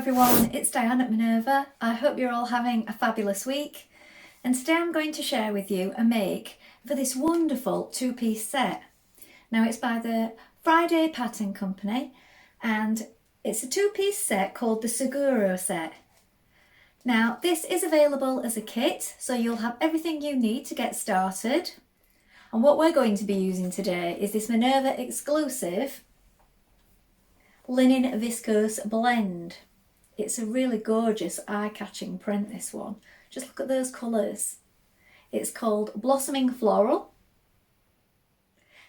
everyone, it's Dianne at Minerva. I hope you're all having a fabulous week. And today I'm going to share with you a make for this wonderful two-piece set. Now it's by the Friday Pattern Company and it's a two-piece set called the Saguaro Set. Now this is available as a kit, so you'll have everything you need to get started. And what we're going to be using today is this Minerva exclusive linen viscose blend. It's a really gorgeous eye-catching print, this one. Just look at those colours. It's called Blossoming Floral.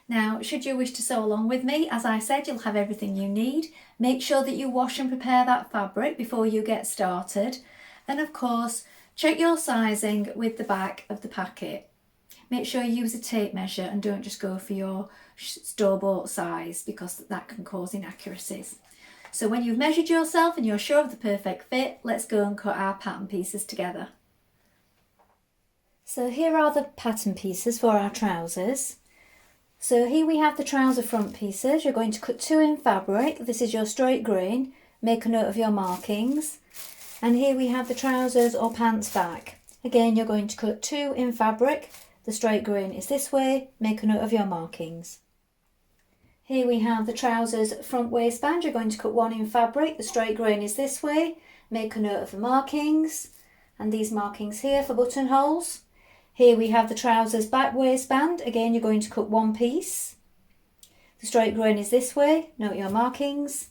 Now, should you wish to sew along with me, as I said, you'll have everything you need. Make sure that you wash and prepare that fabric before you get started. And of course, check your sizing with the back of the packet. Make sure you use a tape measure and don't just go for your store-bought size, because that can cause inaccuracies. So when you've measured yourself and you're sure of the perfect fit, let's go and cut our pattern pieces together. So here are the pattern pieces for our trousers. So here we have the trouser front pieces. You're going to cut 2 in fabric. This is your straight grain. Make a note of your markings. And here we have the trousers or pants back. Again, you're going to cut 2 in fabric. The straight grain is this way. Make a note of your markings. Here we have the trousers front waistband. You're going to cut 1 in fabric. The straight grain is this way. Make a note of the markings. And these markings here for buttonholes. Here we have the trousers back waistband. Again, you're going to cut 1 piece. The straight grain is this way. Note your markings.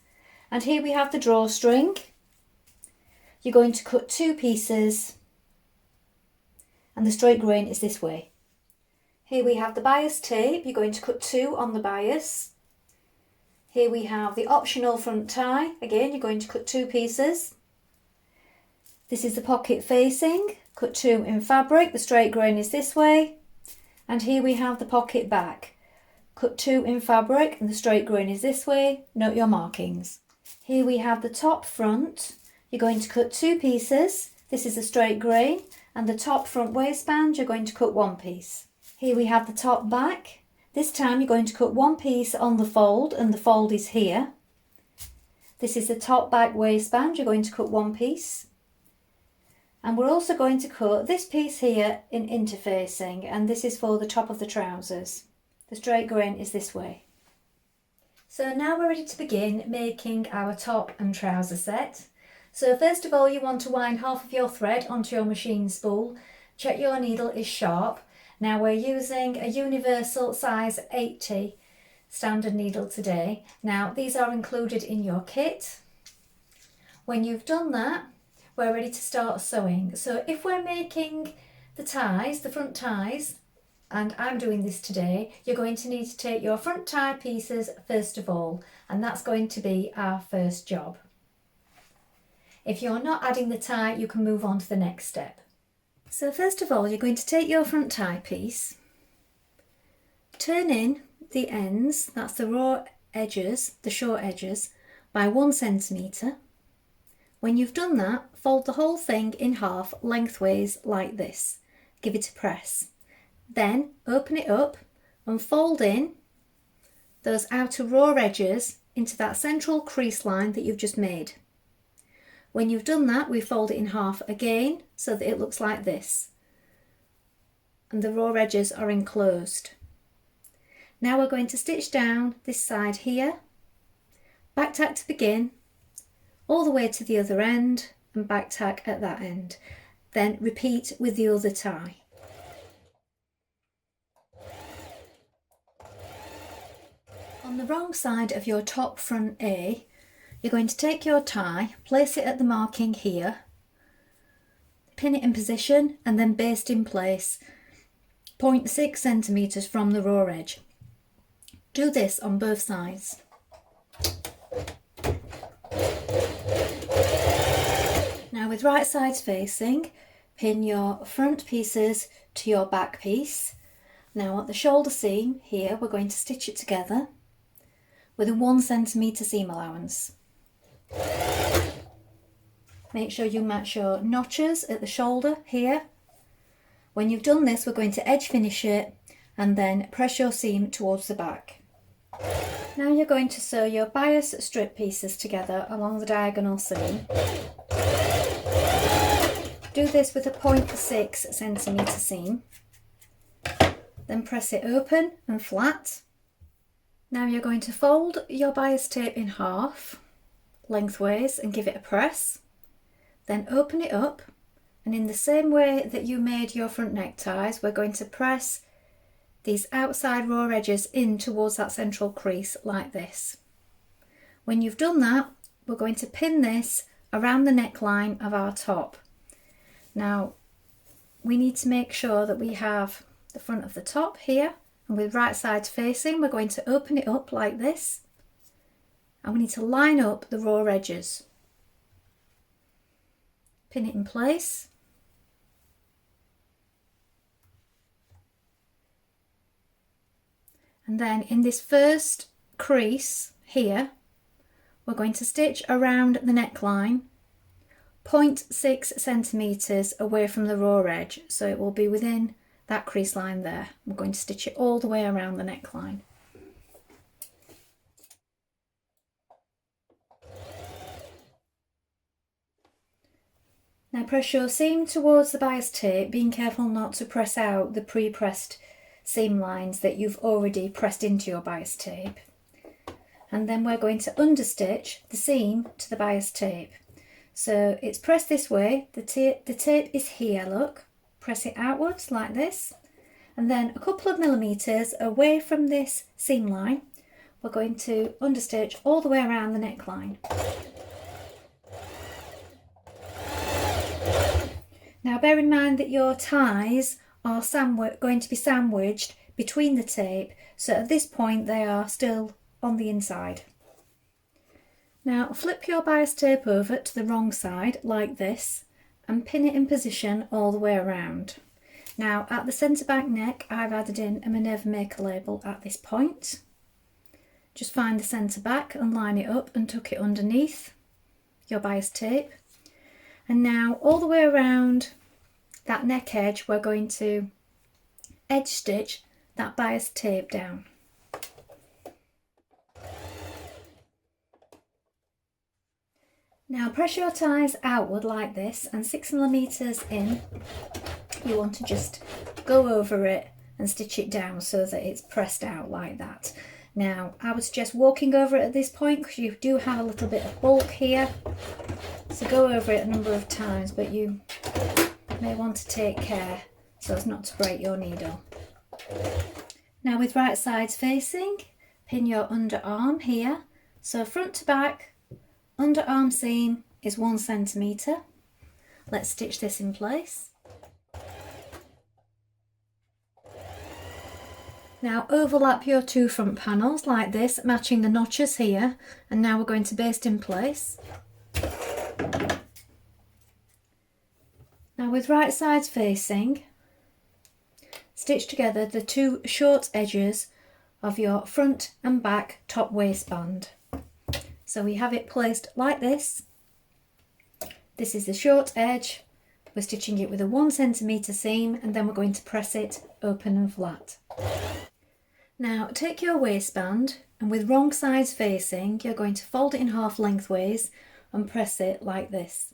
And here we have the drawstring. You're going to cut 2 pieces. And the straight grain is this way. Here we have the bias tape. You're going to cut 2 on the bias. Here we have the optional front tie. Again, you're going to cut 2 pieces. This is the pocket facing. Cut 2 in fabric. The straight grain is this way. And here we have the pocket back. Cut 2 in fabric and the straight grain is this way. Note your markings. Here we have the top front. You're going to cut 2 pieces. This is the straight grain. And the top front waistband, you're going to cut 1 piece. Here we have the top back. This time you're going to cut 1 piece on the fold, and the fold is here. This is the top back waistband. You're going to cut 1 piece. And we're also going to cut this piece here in interfacing, and this is for the top of the trousers. The straight grain is this way. So now we're ready to begin making our top and trouser set. So first of all, you want to wind half of your thread onto your machine spool. Check your needle is sharp. Now we're using a universal size 80 standard needle today. Now these are included in your kit. When you've done that, we're ready to start sewing. So if we're making the ties, the front ties, and I'm doing this today, you're going to need to take your front tie pieces first of all, and that's going to be our first job. If you're not adding the tie, you can move on to the next step. So first of all, you're going to take your front tie piece, turn in the ends, that's the raw edges, the short edges, by 1 centimetre. When you've done that, fold the whole thing in half lengthways like this. Give it a press. Then open it up and fold in those outer raw edges into that central crease line that you've just made. When you've done that, we fold it in half again so that it looks like this. And the raw edges are enclosed. Now we're going to stitch down this side here, back tack to begin, all the way to the other end and back tack at that end. Then repeat with the other tie. On the wrong side of your top front A, you're going to take your tie, place it at the marking here, pin it in position and then baste in place 0.6 centimetres from the raw edge. Do this on both sides. Now with right sides facing, pin your front pieces to your back piece. Now at the shoulder seam here, we're going to stitch it together with a 1 centimetre seam allowance. Make sure you match your notches at the shoulder here. When you've done this, we're going to edge finish it and then press your seam towards the back. Now you're going to sew your bias strip pieces together along the diagonal seam. Do this with a 0.6 centimetre seam. Then press it open and flat. Now you're going to fold your bias tape in half, lengthways, and give it a press. Then open it up, and in the same way that you made your front neckties, we're going to press these outside raw edges in towards that central crease like this. When you've done that, we're going to pin this around the neckline of our top. Now we need to make sure that we have the front of the top here, and with right sides facing, we're going to open it up like this, and we need to line up the raw edges. Pin it in place. And then in this first crease here, we're going to stitch around the neckline 0.6 centimetres away from the raw edge, so it will be within that crease line there. We're going to stitch it all the way around the neckline. Now press your seam towards the bias tape, being careful not to press out the pre-pressed seam lines that you've already pressed into your bias tape. And then we're going to understitch the seam to the bias tape. So it's pressed this way, the tape is here, look. Press it outwards like this, and then a couple of millimetres away from this seam line, we're going to understitch all the way around the neckline. Now bear in mind that your ties are going to be sandwiched between the tape, so at this point they are still on the inside. Now flip your bias tape over to the wrong side like this and pin it in position all the way around. Now at the centre back neck, I've added in a Minerva maker label at this point. Just find the centre back and line it up and tuck it underneath your bias tape. And now all the way around that neck edge, we're going to edge stitch that bias tape down. Now press your ties outward like this, and 6mm in, you want to just go over it and stitch it down so that it's pressed out like that. Now I would suggest walking over it at this point because you do have a little bit of bulk here, so go over it a number of times, but you may want to take care so as not to break your needle. Now with right sides facing, pin your underarm here, so front to back, underarm seam is 1 centimetre. Let's stitch this in place. Now overlap your two front panels like this, matching the notches here, and now we're going to baste in place. Now with right sides facing, stitch together the two short edges of your front and back top waistband. So we have it placed like this. This is the short edge. We're stitching it with a 1 centimetre seam, and then we're going to press it open and flat. Now take your waistband, and with wrong sides facing, you're going to fold it in half lengthways and press it like this.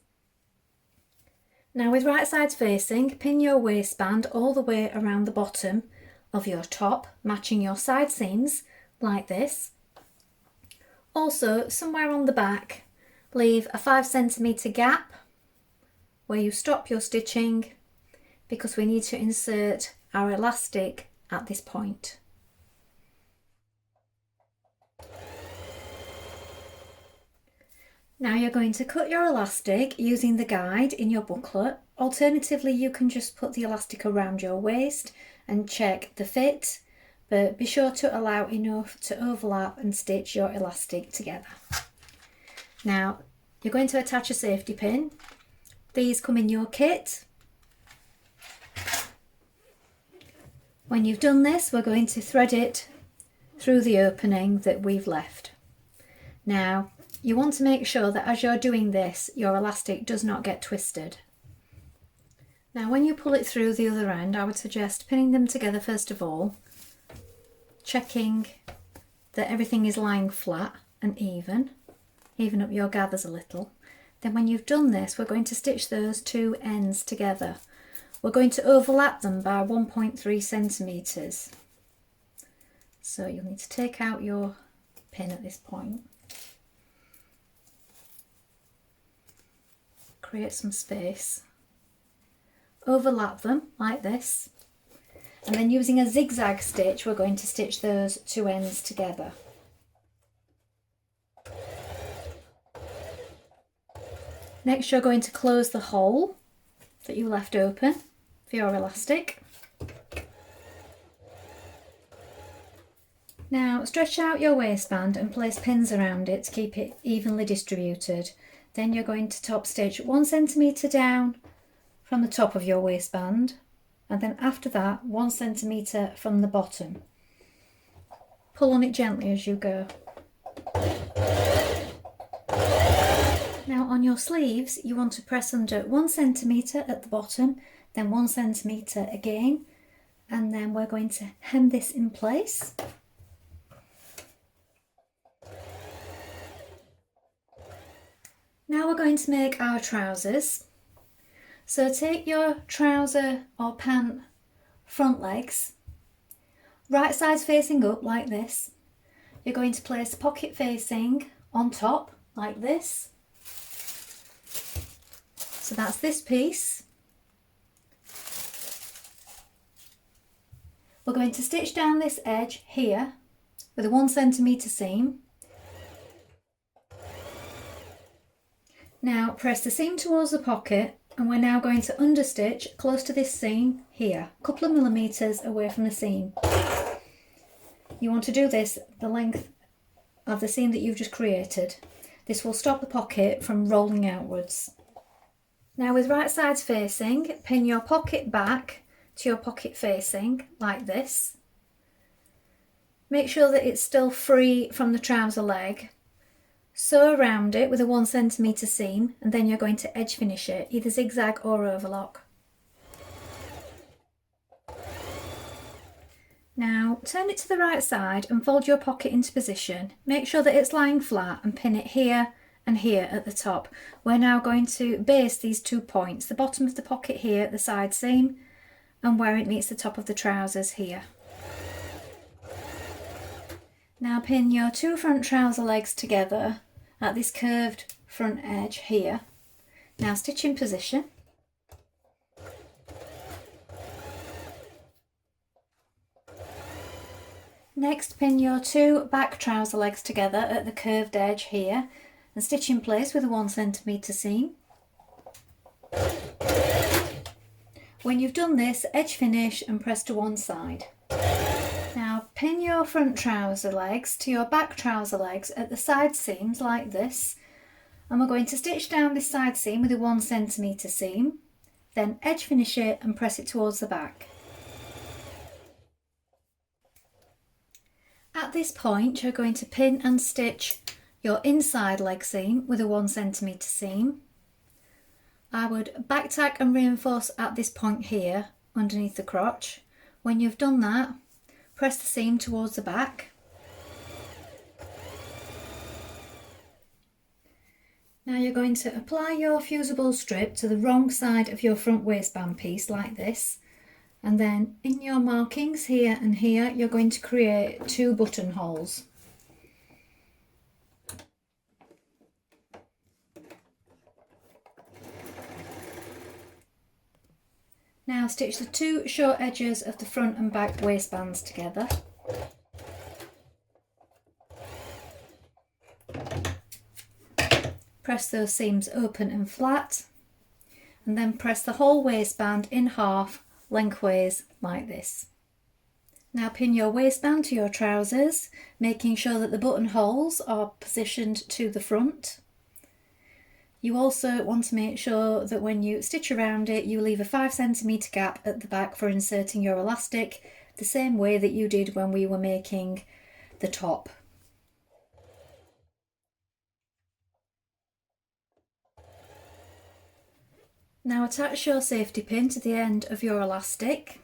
Now with right sides facing, pin your waistband all the way around the bottom of your top, matching your side seams like this. Also, somewhere on the back, leave a 5 centimetre gap where you stop your stitching, because we need to insert our elastic at this point. Now you're going to cut your elastic using the guide in your booklet. Alternatively, you can just put the elastic around your waist and check the fit, but be sure to allow enough to overlap and stitch your elastic together. Now you're going to attach a safety pin. These come in your kit. When you've done this, we're going to thread it through the opening that we've left. Now you want to make sure that as you're doing this, your elastic does not get twisted. Now when you pull it through the other end, I would suggest pinning them together first of all, checking that everything is lying flat and even up your gathers a little. Then when you've done this, we're going to stitch those two ends together. We're going to overlap them by 1.3 centimetres. So you'll need to take out your pin at this point. Create some space. Overlap them like this. And then using a zigzag stitch, we're going to stitch those two ends together. Next, you're going to close the hole that you left open for your elastic. Now stretch out your waistband and place pins around it to keep it evenly distributed. Then you're going to top stitch 1 centimetre down from the top of your waistband, and then after that 1 centimetre from the bottom. Pull on it gently as you go. Now on your sleeves you want to press under 1 centimetre at the bottom, then 1 centimetre again, and then we're going to hem this in place. Now we're going to make our trousers. So take your trouser or pant front legs, right sides facing up like this. You're going to place the pocket facing on top like this. So that's this piece. We're going to stitch down this edge here with a 1 centimetre seam. Now press the seam towards the pocket, and we're now going to understitch close to this seam here, a couple of millimetres away from the seam. You want to do this the length of the seam that you've just created. This will stop the pocket from rolling outwards. Now with right sides facing, pin your pocket back to your pocket facing like this. Make sure that it's still free from the trouser leg. Sew around it with a 1 centimetre seam, and then you're going to edge finish it, either zigzag or overlock. Now turn it to the right side and fold your pocket into position. Make sure that it's lying flat and pin it here and here at the top. We're now going to base these 2 points, the bottom of the pocket here at the side seam and where it meets the top of the trousers here. Now pin your 2 front trouser legs together at this curved front edge here. Now stitch in position. Next pin your 2 back trouser legs together at the curved edge here and stitch in place with a 1 centimetre seam. When you've done this, edge finish and press to one side. Now pin your front trouser legs to your back trouser legs at the side seams like this, and we're going to stitch down this side seam with a 1 centimetre seam, then edge finish it and press it towards the back. At this point you're going to pin and stitch your inside leg seam with a 1 centimetre seam. I would back tack and reinforce at this point here underneath the crotch. When you've done that, press the seam towards the back. Now you're going to apply your fusible strip to the wrong side of your front waistband piece like this, and then in your markings here and here you're going to create 2 buttonholes. Now stitch the 2 short edges of the front and back waistbands together. Press those seams open and flat, and then press the whole waistband in half lengthways like this. Now pin your waistband to your trousers, making sure that the buttonholes are positioned to the front. You also want to make sure that when you stitch around it, you leave a 5 centimetre gap at the back for inserting your elastic, the same way that you did when we were making the top. Now attach your safety pin to the end of your elastic.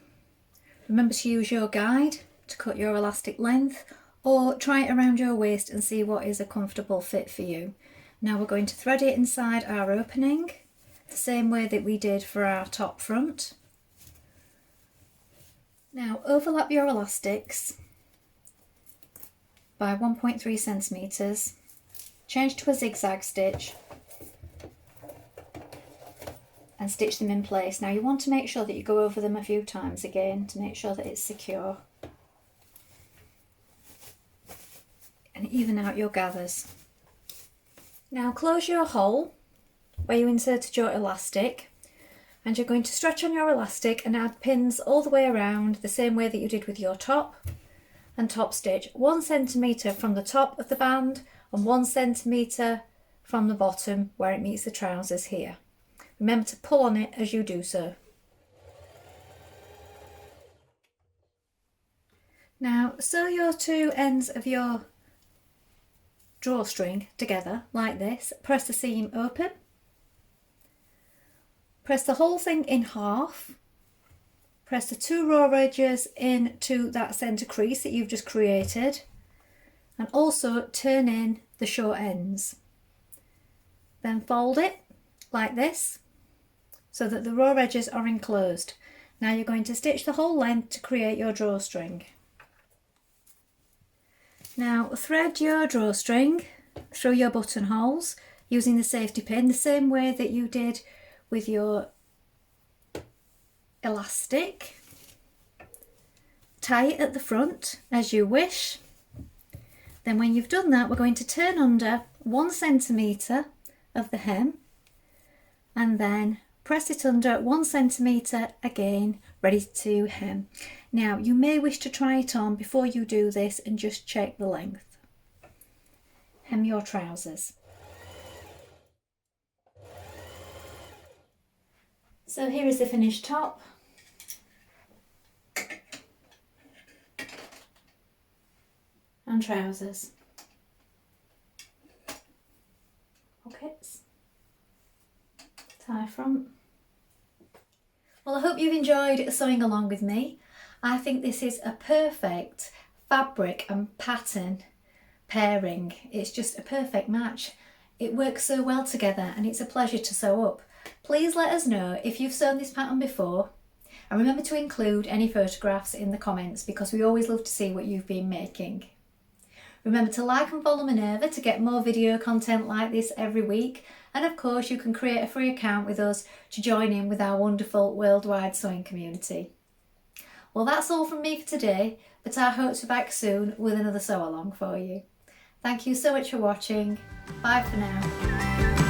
Remember to use your guide to cut your elastic length, or try it around your waist and see what is a comfortable fit for you. Now we're going to thread it inside our opening, the same way that we did for our top front. Now overlap your elastics by 1.3 centimetres, change to a zigzag stitch and stitch them in place. Now you want to make sure that you go over them a few times again to make sure that it's secure. And even out your gathers. Now close your hole where you inserted your elastic, and you're going to stretch on your elastic and add pins all the way around the same way that you did with your top and top stitch. 1 centimetre from the top of the band and 1 centimetre from the bottom where it meets the trousers here. Remember to pull on it as you do so. Now sew your two ends of your drawstring together like this. Press the seam open. Press the whole thing in half. Press the 2 raw edges into that centre crease that you've just created, and also turn in the short ends. Then fold it like this so that the raw edges are enclosed. Now you're going to stitch the whole length to create your drawstring. Now thread your drawstring through your buttonholes using the safety pin, the same way that you did with your elastic. Tie it at the front as you wish. Then when you've done that, we're going to turn under 1 centimetre of the hem and then press it under 1 centimetre again, ready to hem. Now you may wish to try it on before you do this and just check the length. Hem your trousers. So here is the finished top. And trousers. Pockets. Tie front. Well, I hope you've enjoyed sewing along with me. I think this is a perfect fabric and pattern pairing. It's just a perfect match. It works so well together and it's a pleasure to sew up. Please let us know if you've sewn this pattern before, and remember to include any photographs in the comments because we always love to see what you've been making. Remember to like and follow Minerva to get more video content like this every week, and of course you can create a free account with us to join in with our wonderful worldwide sewing community. Well, that's all from me for today, but I hope to be back soon with another sew along for you. Thank you so much for watching. Bye for now.